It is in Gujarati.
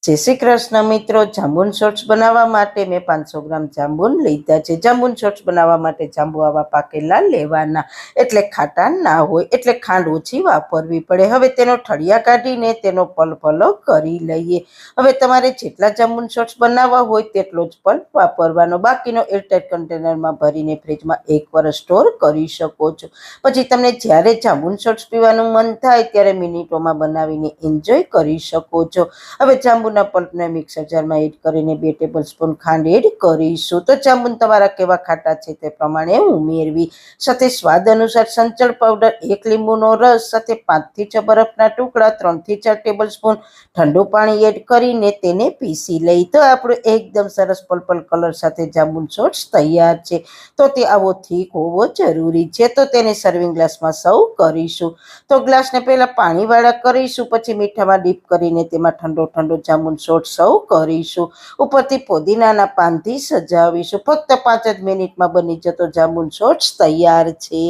જય શ્રી કૃષ્ણ મિત્રો, જાંબુન શોર્ટ્સ બનાવવા માટે મેં 500 ગ્રામ જાંબુન લીધા છે। જાંબુન શોર્ટ્સ બનાવવા માટે જાંબુ આવા પાકેલા લેવાના, એટલે ખાટા ના હોય, એટલે ખાંડ ઓછી વાપરવી પડે। હવે તેનો ઠળિયા કાઢીને તેનો પલ્પ અલગ કરી લઈએ। હવે તમારે જેટલા જાંબુન શોર્ટ્સ બનાવવા હોય તેટલો જ પલ્પ વાપરવાનો, બાકીનો એરટાઇટ કન્ટેનરમાં ભરીને ફ્રીજમાં 1 વર્ષ સ્ટોર કરી શકો છો। પછી તમને જ્યારે જાંબુન શોર્ટ્સ પીવાનું મન થાય ત્યારે મિનિટોમાં બનાવીને એન્જોય કરી શકો છો। હવે જાંબુના પલ્પને મિક્સર જારમાં એડ કરીને 2 ટેબલસ્પૂન ખાંડ એડ કરીશું। તો જાંબુન તમારા કેવા ખાટા છે તે પ્રમાણે ઉમેરવી। સાથે સ્વાદ અનુસાર સંચળ પાવડર, 1 લીંબુનો રસ, સાથે 5 થી 6 બરફના ટુકડા, 3 થી 4 ટેબલસ્પૂન ઠંડુ પાણી એડ કરીને તેને પીસી લઈ। તો આપણું એકદમ સરસ પર્પલ કલર સાથે જાંબુન શોર્ટ્સ તૈયાર છે। તો તે આવો થીક હોવો જરૂરી છે। તો તેને સર્વિંગ ગ્લાસમાં સર્વ કરીશું। તો ગ્લાસને પહેલા પાણીવાળા કરીશું, પછી મીઠામાં ડીપ કરીને તેમાં ઠંડો જાંબુન શોર્ટ્સ સર્વ કરીશું। ઉપરથી પુદીનાના પાનથી સજાવીશું। ફક્ત 5 જ મિનિટમાં બની જતો જાંબુન શોર્ટ્સ તૈયાર છે।